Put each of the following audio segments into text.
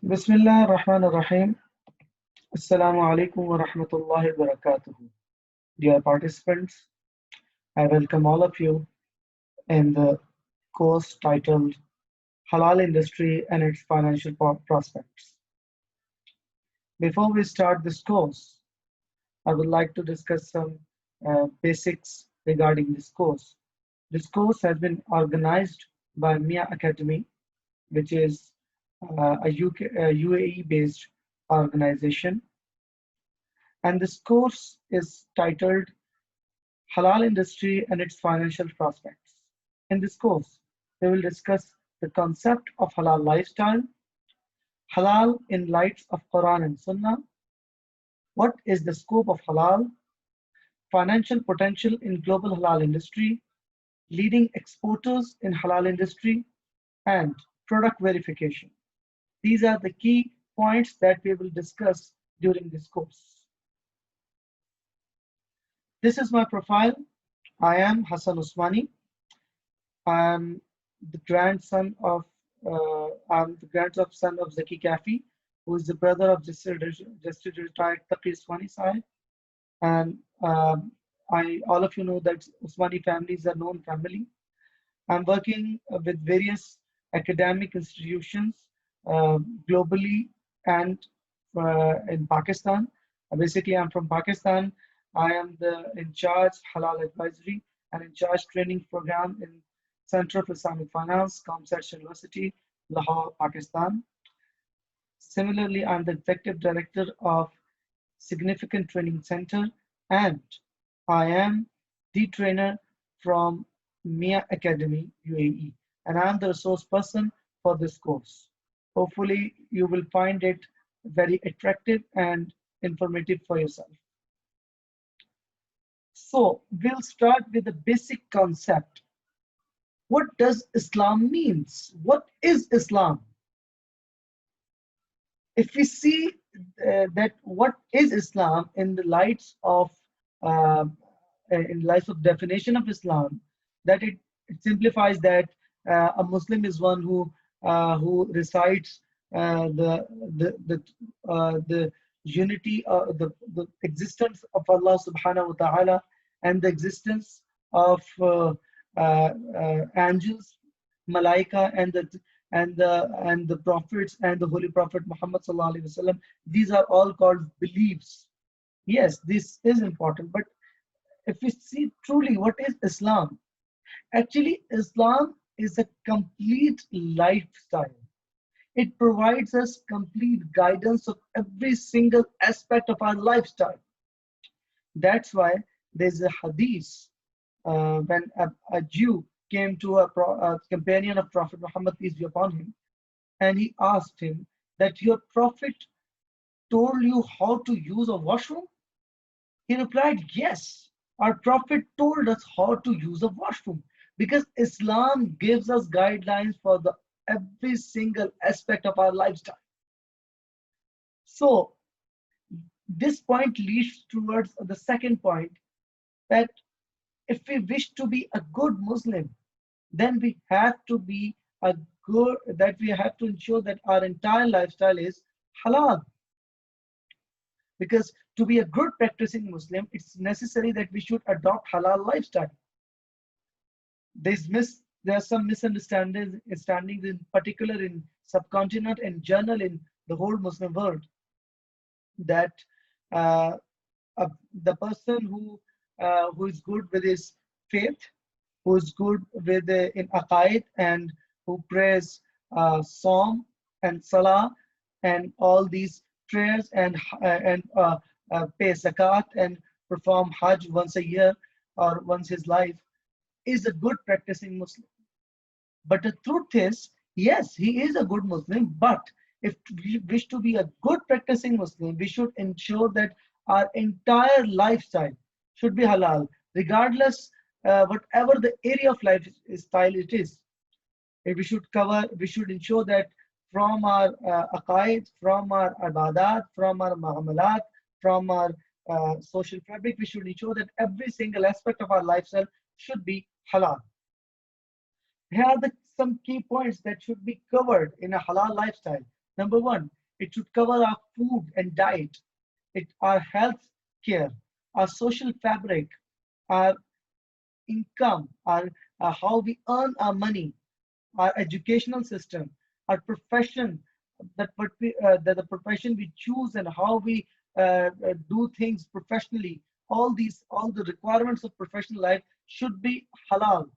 Bismillah ar-Rahman ar-Rahim. Assalamu alaikum wa rahmatullahi wa barakatuh. Dear participants, I welcome all of you in the course titled Halal Industry and its Financial Prospects. Before we start this course, I would like to discuss some basics regarding this course. This course has been organized by Mia Academy, which is a UAE based organization. And this course is titled Halal Industry and its Financial Prospects. In this course, we will discuss the concept of halal lifestyle, halal in light of Quran and Sunnah, what is the scope of halal, financial potential in global halal industry, leading exporters in halal industry, and product verification. These are the key points that we will discuss during this course. This is my profile. I am Hassan Usmani. I am the grandson of son of Zaki Kafi, who is the brother of just retired Taqi Usmani Sahib. And all of you know that Usmani family is a known family. I'm working with various academic institutions globally and in Pakistan. Basically, I'm from Pakistan. I am the in charge Halal Advisory and in charge training program in Center of Islamic Finance, Comsat University, Lahore, Pakistan. Similarly, I'm the executive director of Significant Training Center, and I am the trainer from Mia Academy, UAE, and I'm the resource person for this course. Hopefully, you will find it very attractive and informative for yourself. So we'll start with the basic concept. What does Islam means? What is Islam? If we see that what is Islam in the lights of definition of Islam, that it simplifies that a Muslim is one who recites the unity, the existence of Allah subhanahu wa ta'ala, and the existence of angels, malaika, and the prophets and the holy prophet Muhammad sallallahu alaihi wasallam. These are all called beliefs. Yes, this is important, but if we see truly what is Islam, actually Islam is a complete lifestyle. It provides us complete guidance of every single aspect of our lifestyle. That's why there's a hadith when a Jew came to a companion of Prophet Muhammad, peace be upon him, and he asked him that your prophet told you how to use a washroom? He replied, yes, our prophet told us how to use a washroom, because Islam gives us guidelines for every single aspect of our lifestyle. So this point leads towards the second point, that if we wish to be a good Muslim, then we have to ensure that our entire lifestyle is halal. Because to be a good practicing Muslim, it's necessary that we should adopt halal lifestyle. There are some misunderstandings in particular in subcontinent and general in the whole Muslim world, that the person who is good with his faith, who is good with in aqaid, and who prays psalm and salah and all these prayers, and pay zakat and perform hajj once a year or once his life, is a good practicing Muslim. But the truth is, yes, he is a good Muslim, but if we wish to be a good practicing Muslim, we should ensure that our entire lifestyle should be halal, regardless whatever the area of lifestyle it is. We should ensure that from our aqaid, from our ibadat, from our muamalat, from our social fabric, we should ensure that every single aspect of our lifestyle should be halal. Here are some key points that should be covered in a halal lifestyle. Number one, it should cover our food and diet, our health care, our social fabric, our income, our how we earn our money, our educational system, our profession, the profession we choose and how we do things professionally. All the requirements of professional life should be halal.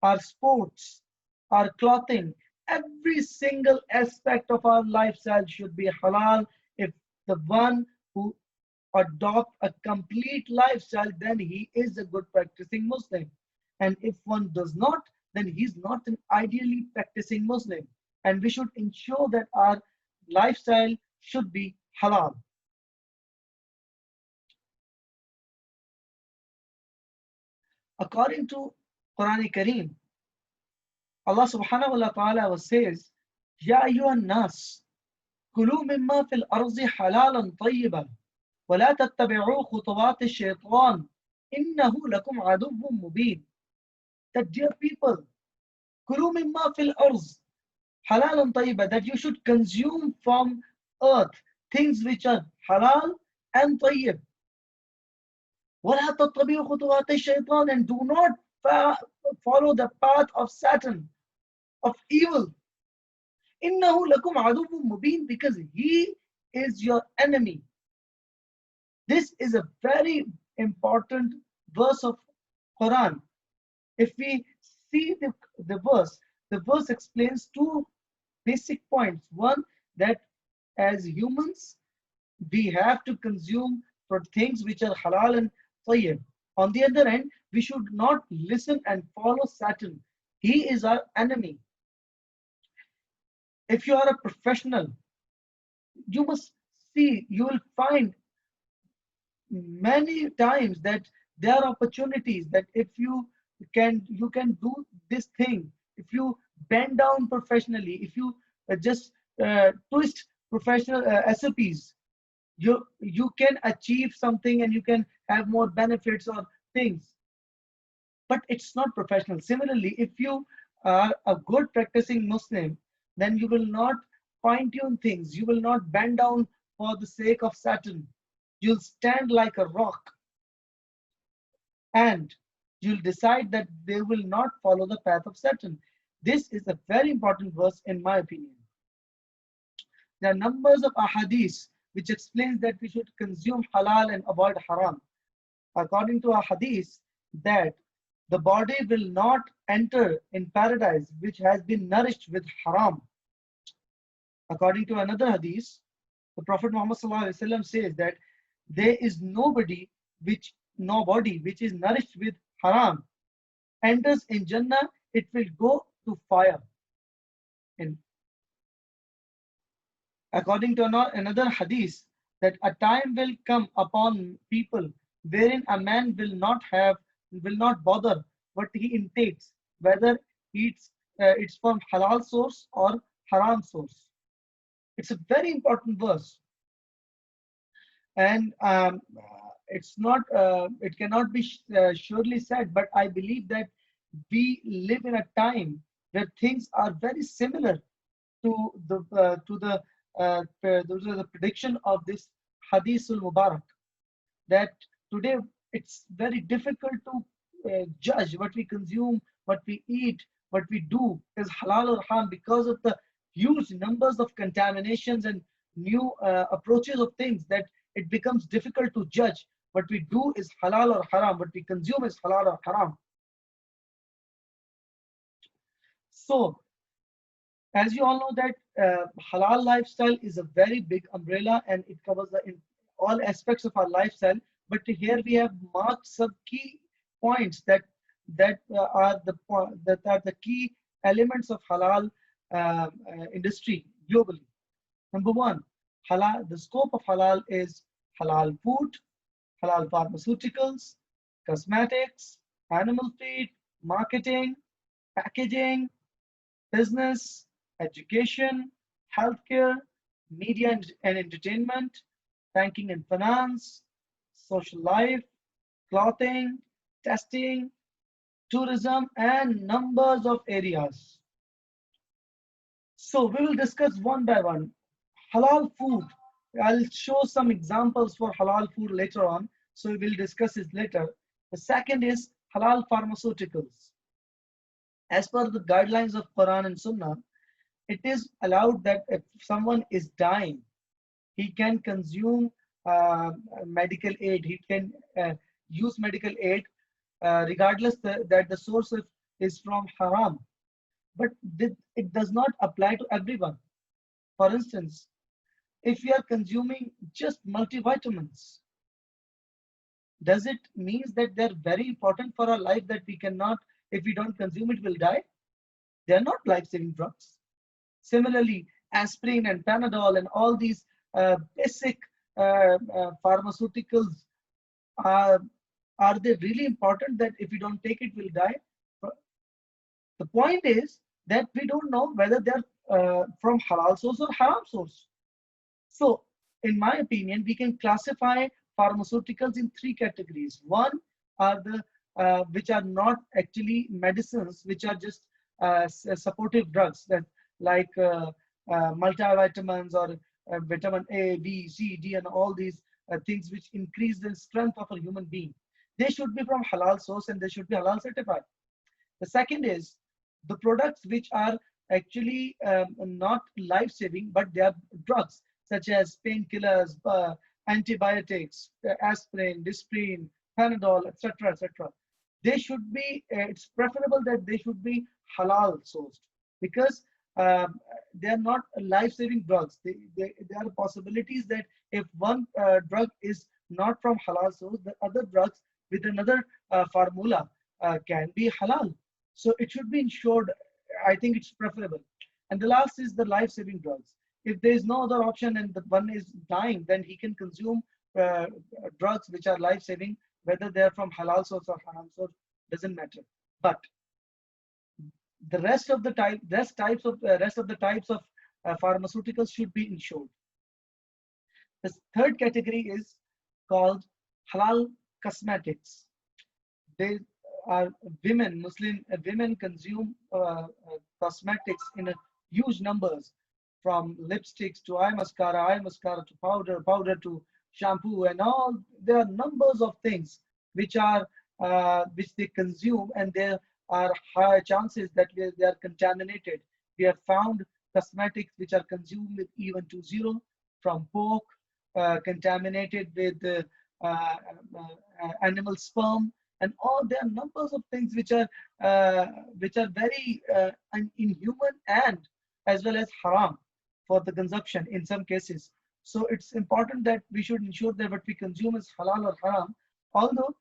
Our sports, our clothing, every single aspect of our lifestyle should be halal. If the one who adopt a complete lifestyle, then he is a good practicing Muslim. And if one does not, then he's not an ideally practicing Muslim. And we should ensure that our lifestyle should be halal. According to Quran Kareem, Allah subhanahu wa ta'ala says, Ya ayyuhan nas, kulu mimma fil arzi halalan tayyiban, wa la tattabi'u khutuwat shaitan, innahu lakum aduwwun mubin. That dear people, kulu mimma fil arz halalan tayyiban, that you should consume from earth things which are halal and tayyib. وَلَا تَتَّبِعُوا خُطُوَاتِ الشَّيْطَانِ, and do not follow the path of Satan, of evil. إِنَّهُ لَكُمْ عَدُوٌّ مُبِينٌ, because he is your enemy. This is a very important verse of Quran. If we see the verse explains two basic points. One, that as humans, we have to consume for things which are halal and tayyib. On the other hand, we should not listen and follow Satan. He is our enemy. If you are a professional, you must see, you will find many times that there are opportunities that if you can do this thing, if you bend down professionally, if you just twist professional SOPs, you can achieve something and you can have more benefits or things, but it's not professional. Similarly, if you are a good practicing Muslim, then you will not fine tune things, you will not bend down for the sake of Satan. You'll stand like a rock, and you'll decide that they will not follow the path of Satan. This is a very important verse in my opinion. There are numbers of ahadith which explains that we should consume halal and avoid haram. According to a hadith, that the body will not enter in paradise which has been nourished with haram. According to another hadith, the Prophet Muhammad ﷺ says that there is nobody which is nourished with haram enters in Jannah, it will go to fire. And according to another hadith, that a time will come upon people wherein a man will not bother what he intakes, whether it's from halal source or haram source. It's a very important verse, and it cannot be surely said, but I believe that we live in a time where things are very similar to the prediction of this Hadithul Mubarak, that today it's very difficult to judge what we consume, what we eat, what we do is halal or haram, because of the huge numbers of contaminations and new approaches of things, that it becomes difficult to judge what we do is halal or haram, what we consume is halal or haram. So, as you all know that halal lifestyle is a very big umbrella and it covers all aspects of our lifestyle. But here we have marked some key points that are the key elements of halal industry globally. Number one, halal. The scope of halal is halal food, halal pharmaceuticals, cosmetics, animal feed, marketing, packaging, business, education, healthcare, media and entertainment, banking and finance, social life, clothing, testing, tourism, and numbers of areas. So we will discuss one by one. Halal food. I'll show some examples for halal food later on, so we'll discuss it later. The second is halal pharmaceuticals. As per the guidelines of Quran and Sunnah, it is allowed that if someone is dying, he can consume medical aid. He can use medical aid regardless that the source is from haram. But it does not apply to everyone. For instance, if we are consuming just multivitamins, does it means that they're very important for our life that we cannot, if we don't consume it, will die? They are not life-saving drugs. Similarly, aspirin and Panadol and all these basic pharmaceuticals, are, are they really important that if we don't take it, we'll die? The point is that we don't know whether they're from halal source or haram source. So, in my opinion, we can classify pharmaceuticals in three categories. One are the which are not actually medicines, which are just supportive drugs that like multivitamins or vitamin A, B, C, D, and all these things which increase the strength of a human being. They should be from halal source and they should be halal certified. The second is the products which are actually not life-saving, but they are drugs such as painkillers, antibiotics, aspirin, Disprin, Panadol, etc., etc. They should be. It's preferable that they should be halal sourced because they are not life-saving drugs. There are possibilities that if one drug is not from halal source, the other drugs with another formula can be halal. So it should be ensured. I think it's preferable. And the last is the life-saving drugs. If there is no other option and the one is dying, then he can consume drugs which are life-saving, whether they are from halal source or haram source, doesn't matter. But the rest of the types of pharmaceuticals should be insured. The third category is called halal cosmetics. They are women, Muslim women consume cosmetics in a huge numbers, from lipsticks to eye mascara to powder to shampoo and all. There are numbers of things which are which they consume, and there are high chances that they are contaminated. We have found cosmetics which are consumed with E120 from pork, contaminated with animal sperm, and all. There are numbers of things which are very inhuman and as well as haram for the consumption in some cases. So it's important that we should ensure that what we consume is halal or haram. Although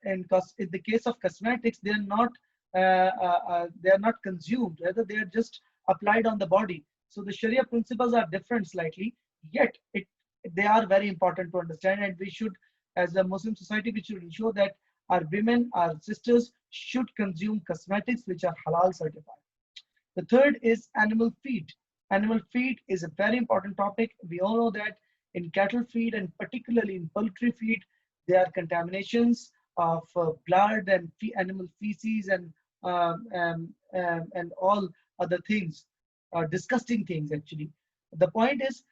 in the case of cosmetics, they are not consumed, rather they are just applied on the body. So the Sharia principles are different slightly, yet they are very important to understand, and we should, as a Muslim society, we should ensure that our women, our sisters should consume cosmetics which are halal certified. The third is animal feed. Animal feed is a very important topic. We all know that in cattle feed and particularly in poultry feed, there are contaminations of blood and animal feces and all other things, disgusting things actually. The point is,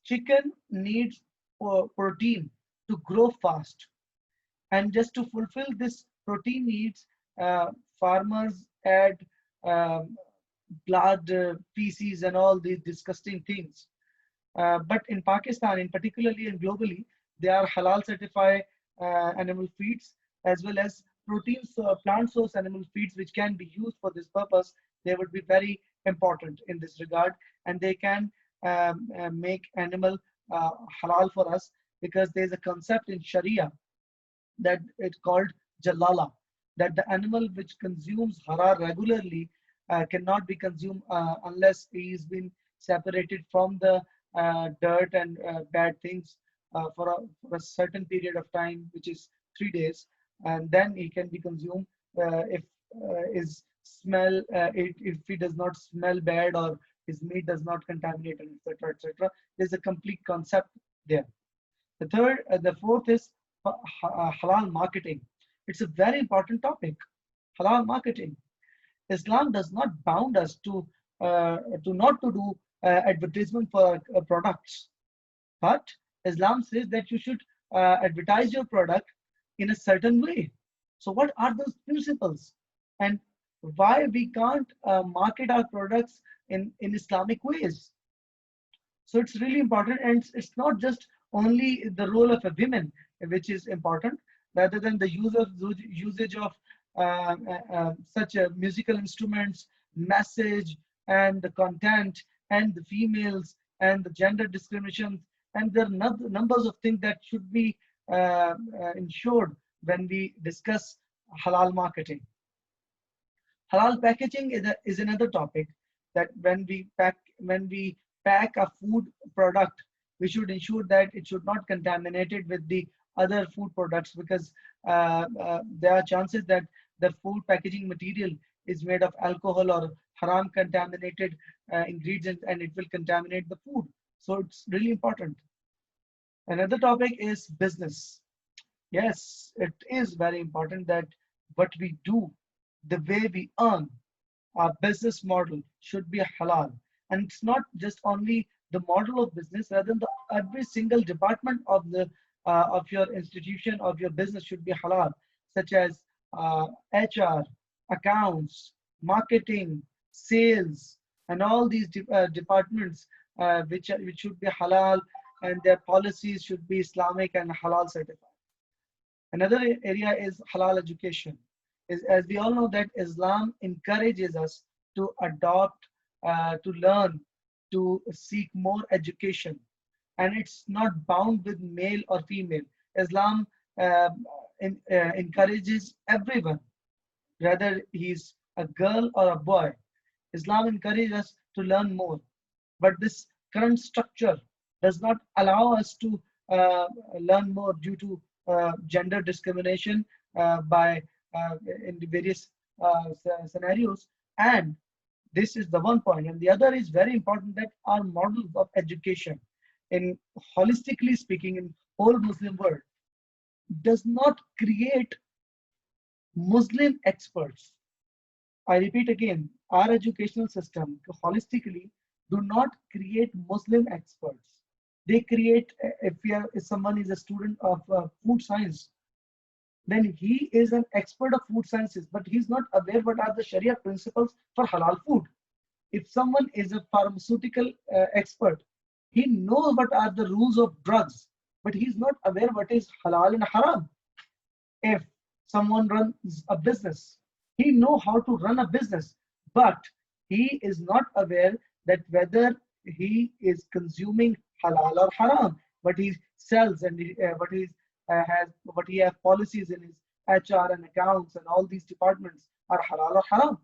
chicken needs protein to grow fast, and just to fulfill this protein needs, farmers add um, blood, feces, and all these disgusting things. But in Pakistan, in particularly and globally, they are halal certified animal feeds as well as protein, so plant source animal feeds, which can be used for this purpose. They would be very important in this regard, and they can make animal halal for us, because there's a concept in Sharia that it's called jalala, that the animal which consumes haram regularly cannot be consumed unless he has been separated from the dirt and bad things for a certain period of time, which is 3 days, and then he can be consumed if his smell, if he does not smell bad or his meat does not contaminate, and etc. etc. There's a complete concept there. The fourth is halal marketing. It's a very important topic. Halal marketing. Islam does not bound us to to not to do advertisement for products. But Islam says that you should advertise your product in a certain way. So, what are those principles, and why we can't market our products in Islamic ways? So it's really important, and it's not just only the role of a woman which is important, rather than the usage of such musical instruments, message, and the content, and the females, and the gender discrimination, and there are numbers of things that should be ensured when we discuss halal marketing. Halal packaging is another topic, that when we pack a food product, we should ensure that it should not contaminate it with the other food products, because there are chances that the food packaging material is made of alcohol or haram contaminated ingredients, and it will contaminate the food. So it's really important. Another topic is business. Yes, it is very important that what we do, the way we earn, our business model should be halal. And it's not just only the model of business, rather the every single department of your institution, of your business, should be halal, such as HR, accounts, marketing, sales, and all these departments which should be halal, and their policies should be Islamic and halal certified. Another area is halal education. Is, as we all know, that Islam encourages us to adopt, to learn, to seek more education, and it's not bound with male or female. Islam encourages everyone, whether he's a girl or a boy. Islam encourages us to learn more, but this current structure does not allow us to learn more due to gender discrimination by in the various scenarios. And this is the one point, and the other is very important, that our models of education, in holistically speaking, in whole Muslim world, does not create Muslim experts. I repeat again, our educational system holistically do not create Muslim experts. They create, if someone is a student of food science, then he is an expert of food sciences, but he's not aware what are the Sharia principles for halal food. If someone is a pharmaceutical expert, he knows what are the rules of drugs, but he's not aware what is halal and haram. If someone runs a business, he knows how to run a business, but he is not aware that whether he is consuming halal or haram, what he sells, and what he has policies in his HR and accounts and all these departments are halal or haram.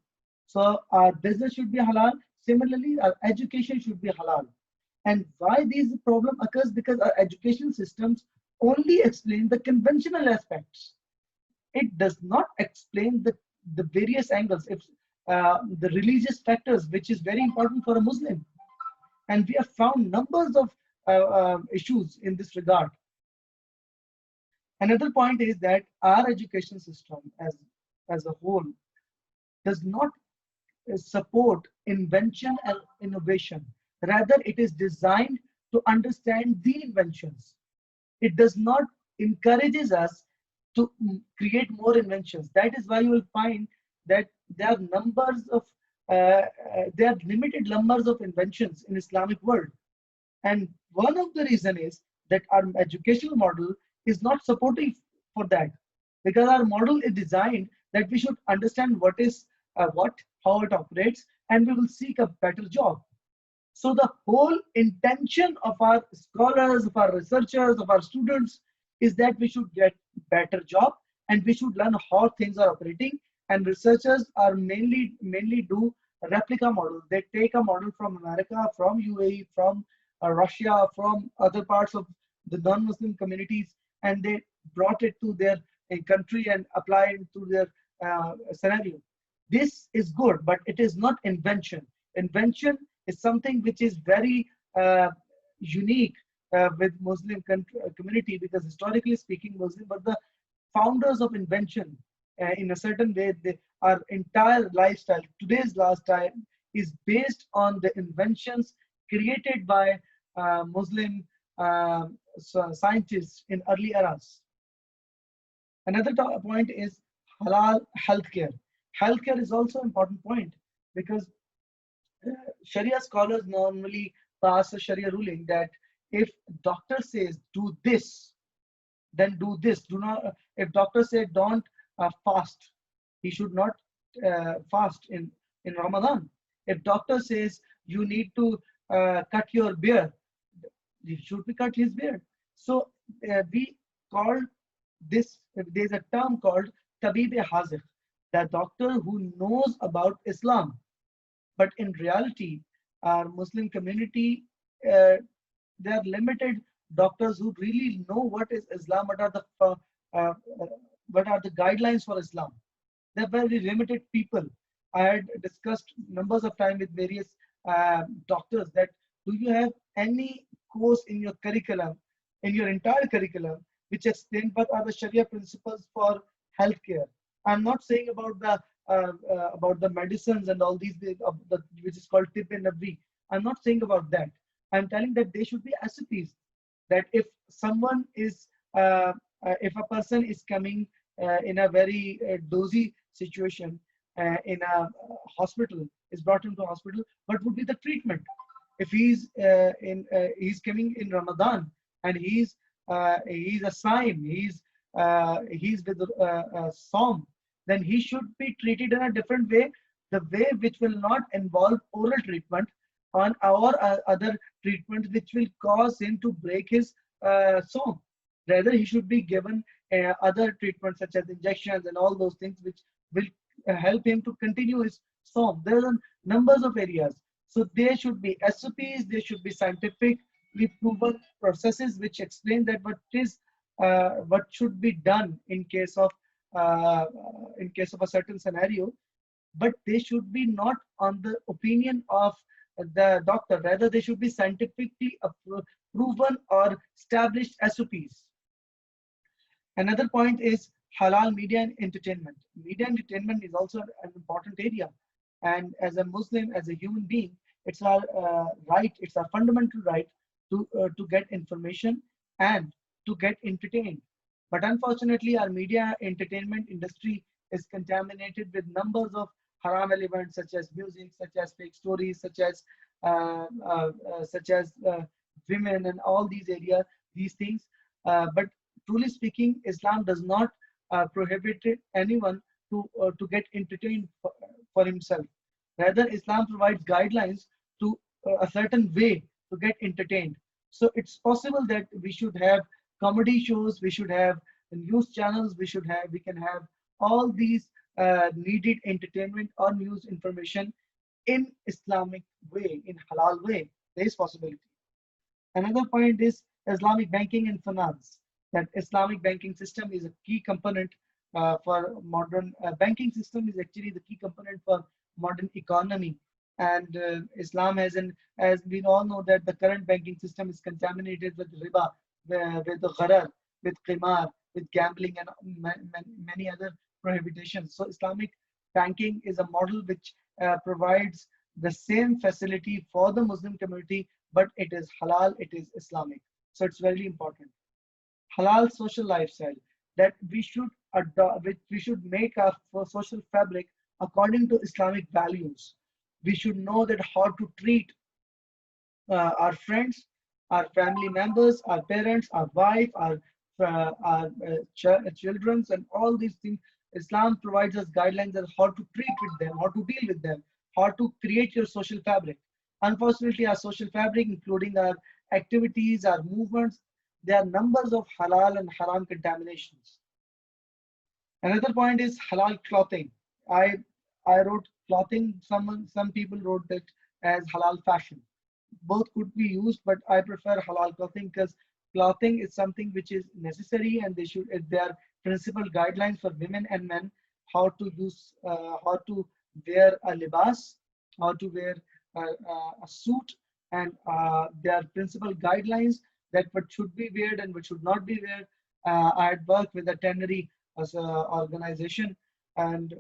So our business should be halal. Similarly, our education should be halal. And why this problem occurs? Because our education systems only explain the conventional aspects. It does not explain the various angles, if the religious factors, which is very important for a Muslim. And we have found numbers of issues in this regard. Another point is that our education system as a whole does not support invention and innovation. Rather, it is designed to understand the inventions. It does not encourages us to create more inventions. That is why you will find that there are there are limited numbers of inventions in Islamic world. And one of the reason is that our educational model is not supportive for that, because our model is designed that we should understand what is how it operates, and we will seek a better job. So the whole intention of our scholars, of our researchers, of our students is that we should get better job, and we should learn how things are operating. And researchers are mainly do a replica model. They take a model from America, from UAE, from Russia, from other parts of the non-Muslim communities, and they brought it to their country and apply it to their scenario. This is good, but it is not invention. Invention is something which is very unique with Muslim community, because historically speaking, Muslim were the founders of invention in a certain way. Our entire lifestyle, today's lifestyle, is based on the inventions created by Muslim scientists in early eras. Another point is halal healthcare. Healthcare is also an important point because Sharia scholars normally pass a Sharia ruling that if doctor says do this, then do this. Do not. If doctor say don't fast, he should not fast in Ramadan. If doctor says you need to cut your beard, he should be cut his beard. So we call this. There's a term called tabib hazir, the doctor who knows about Islam. But in reality, our Muslim community, uh, there are limited doctors who really know what is Islam, uh, uh, what are the guidelines for Islam. They're very limited people. I had discussed numbers of time with various doctors that do you have any course in your curriculum, in your entire curriculum, which explain what are the Sharia principles for healthcare. I'm not saying about the medicines and all which is called tip and nabi. I'm not saying about that. I'm telling that they should be SOPs. That if someone is, if a person is coming in a very dozy situation in a hospital, is brought into a hospital, what would be the treatment? If he's coming in Ramadan and he's a Saim, he's with Som, then he should be treated in a different way, the way which will not involve oral treatment on our other treatment which will cause him to break his Som. Rather, he should be given other treatments such as injections and all those things which will help him to continue his Som. There are numbers of areas. So there should be SOPs, there should be scientifically proven processes which explain that what should be done uh, in case of a certain scenario, but they should be not on the opinion of the doctor. Rather, they should be scientifically proven or established SOPs. Another point is halal media and entertainment. Media and entertainment is also an important area. And as a Muslim, as a human being, it's our right, it's our fundamental right to get information and to get entertained. But unfortunately, our media entertainment industry is contaminated with numbers of haram elements such as music, such as fake stories, such as women and all these areas, these things. But truly speaking, Islam does not prohibit anyone to get entertained for himself. Rather, Islam provides guidelines to a certain way to get entertained. So it's possible that we should have comedy shows, we should have news channels, we can have all these needed entertainment or news information in Islamic way, in halal way. There is possibility. Another point is Islamic banking and finance. That Islamic banking system is a key component for modern banking system is actually the key component for modern economy. And Islam as we all know that the current banking system is contaminated with riba, with the gharar, with qimar, with gambling and many other prohibitions. So Islamic banking is a model which provides the same facility for the Muslim community, but it is halal, it is Islamic. So it's very important. Halal social lifestyle, that we should adopt, which we should make our social fabric according to Islamic values. We should know that how to treat our friends, our family members, our parents, our wife, our children, and all these things. Islam provides us guidelines on how to treat with them, how to deal with them, how to create your social fabric. Unfortunately, our social fabric, including our activities, our movements, there are numbers of halal and haram contaminations. Another point is halal clothing. I I wrote clothing. Some people wrote that as halal fashion. Both could be used, but I prefer halal clothing because clothing is something which is necessary, and there are principal guidelines for women and men how to wear a libas, how to wear a suit, and there are principal guidelines that what should be wear and what should not be wear. I had worked with a tannery as a organization, and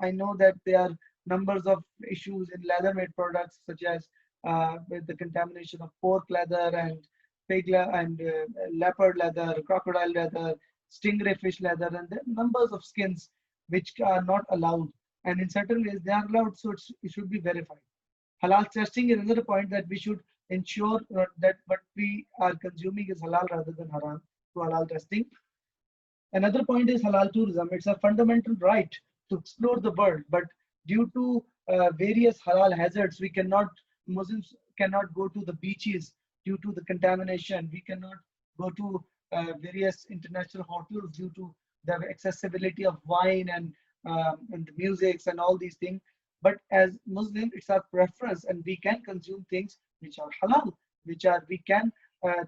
I know that they are numbers of issues in leather-made products, such as with the contamination of pork leather and leopard leather, crocodile leather, stingray fish leather, and there are numbers of skins which are not allowed. And in certain ways they are allowed, so it should be verified. Halal testing is another point that we should ensure that what we are consuming is halal rather than haram through halal testing. Another point is halal tourism. It's a fundamental right to explore the world, but due to various halal hazards, Muslims cannot go to the beaches due to the contamination. We cannot go to various international hotels due to the accessibility of wine and the musics and all these things. But as Muslim, it's our preference, and we can consume things which are halal, which are we can.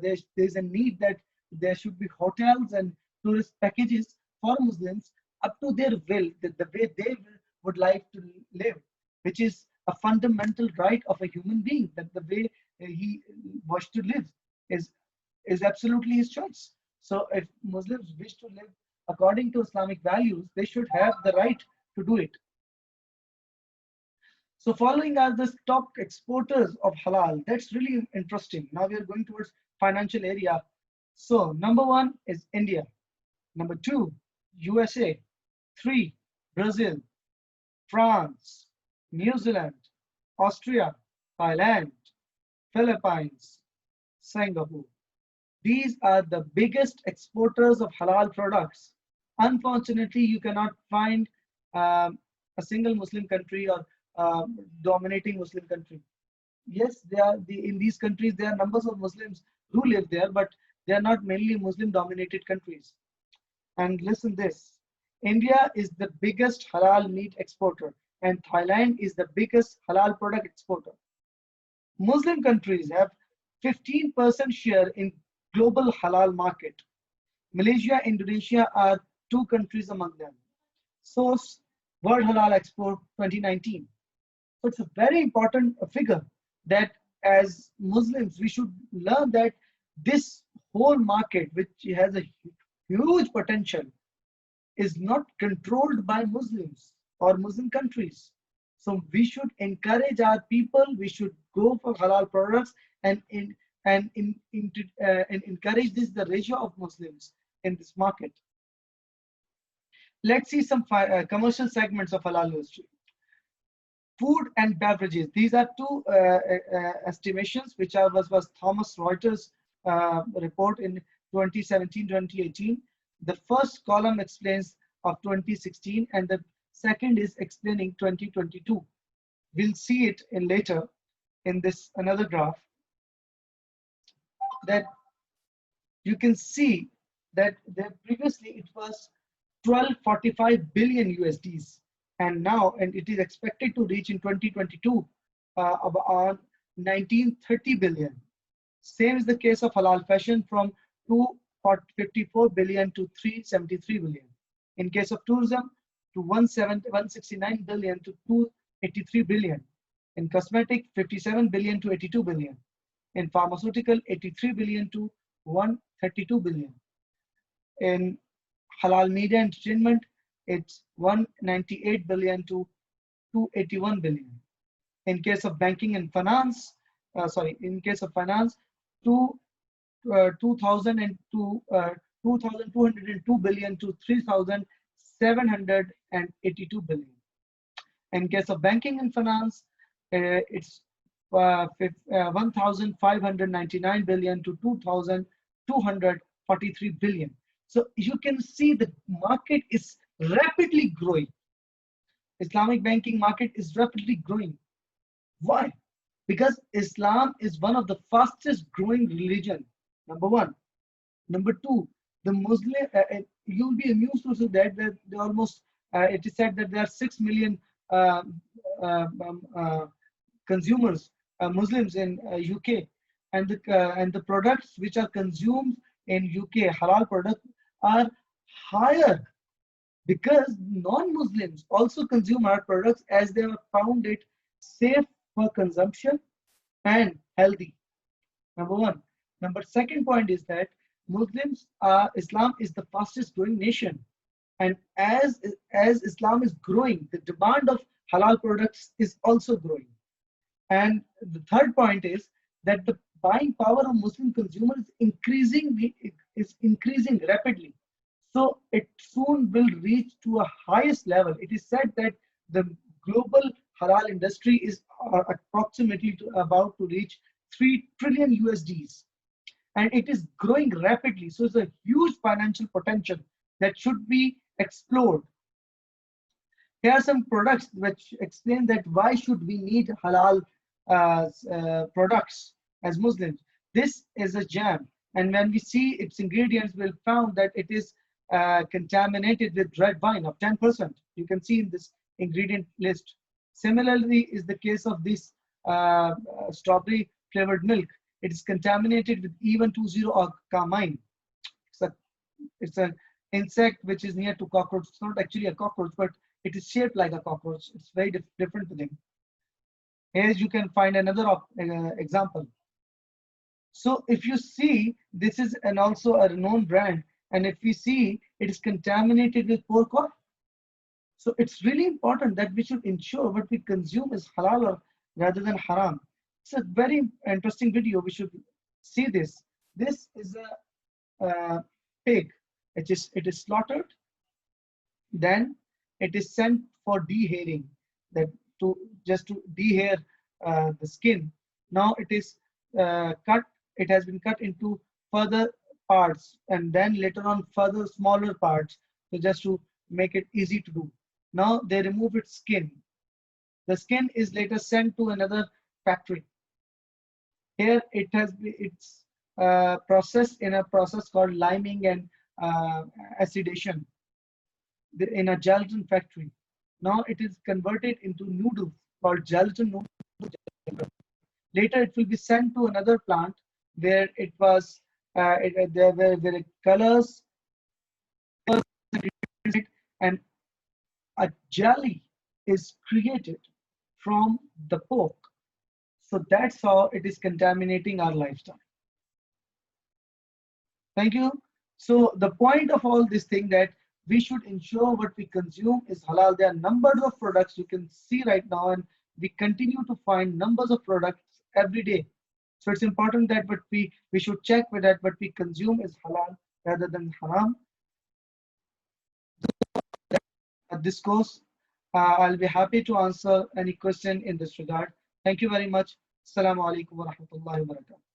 There's a need that there should be hotels and tourist packages for Muslims up to their will, the way they would like to live, which is a fundamental right of a human being. That the way he wishes to live is is absolutely his choice. So if Muslims wish to live according to Islamic values, they should have the right to do it. So following are the top exporters of halal. That's really interesting. Now we are going towards financial area. So number one is India. Number two, USA. Three, Brazil, France, New Zealand, Austria, Thailand, Philippines, Singapore. These are the biggest exporters of halal products. Unfortunately, you cannot find a single Muslim country or dominating Muslim country. Yes, in these countries there are numbers of Muslims who live there, but they are not mainly Muslim dominated countries. And listen this, India is the biggest halal meat exporter and Thailand is the biggest halal product exporter. Muslim countries have 15% share in global halal market. Malaysia, Indonesia are two countries among them. Source World Halal Expo 2019. So it's a very important figure that as Muslims we should learn that this whole market, which has a huge potential, is not controlled by Muslims or Muslim countries. So we should encourage our people. We should go for halal products and encourage the ratio of Muslims in this market. Let's see some commercial segments of halal industry. Food and beverages. These are two estimations which was Thomas Reuters report in 2017-2018. The first column explains of 2016 and the second is explaining 2022. We'll see it in later in this another graph that you can see that previously it was 1245 billion USDs and now it is expected to reach in 2022 about 1930 billion. Same is the case of halal fashion from 254 billion to 373 billion. In case of tourism, to 169 billion to 283 billion. In cosmetic, 57 billion to 82 billion. In pharmaceutical, 83 billion to 132 billion. In halal media entertainment, it's 198 billion to 281 billion. In case of banking and finance, in case of finance, 2,202 billion to 3,782 billion. In case of banking and finance, it's 1,599 billion to 2,243 billion. So you can see the market is rapidly growing. Islamic banking market is rapidly growing. Why? Because Islam is one of the fastest growing religion. Number one. Number two, the Muslim, you'll be amused to see that they almost, it is said that there are 6 million consumers, Muslims in UK, and the products which are consumed in UK, halal products, are higher because non-Muslims also consume our products as they have found it safe for consumption and healthy. Number one. Number second point is that Islam is the fastest growing nation, and as Islam is growing, the demand of halal products is also growing. And the third point is that the buying power of Muslim consumers is increasing rapidly. So it soon will reach to a highest level. It is said that the global halal industry is approximately about to reach 3 trillion USDs, and it is growing rapidly. So it's a huge financial potential that should be explored. Here are some products which explain that why should we need halal products as Muslims. This is a jam, and when we see its ingredients, we'll found that it is contaminated with red wine of 10%. You can see in this ingredient list. Similarly, is the case of this strawberry flavored milk. It is contaminated with even 20 or carmine. It's a it's an insect which is near to cockroach. It's not actually a cockroach, but it is shaped like a cockroach. It's very different thing. Here you can find another example. So if you see, this is an also a known brand, and if we see, it is contaminated with pork oil. So it's really important that we should ensure what we consume is halal or rather than haram. It's a very interesting video. We should see this. This is a pig. It is slaughtered, then it is sent for dehairing, that to just to dehair the skin. Now it is cut. It has been cut into further parts, and then later on further smaller parts, so just to make it easy to do. Now they remove its skin. The skin is later sent to another factory. Here it's processed in a process called liming and acidation in a gelatin factory. Now it is converted into noodles called gelatin noodles. Later it will be sent to another plant where it was there were colors and a jelly is created from the pork. So that's how it is contaminating our lifestyle. Thank you. So the point of all this thing that we should ensure what we consume is halal. There are numbers of products you can see right now, and we continue to find numbers of products every day. So it's important that what we should check with that what we consume is halal rather than haram. At this course, I'll be happy to answer any question in this regard. Thank you very much. Assalamu alaikum wa rahmatullahi wa barakatuh.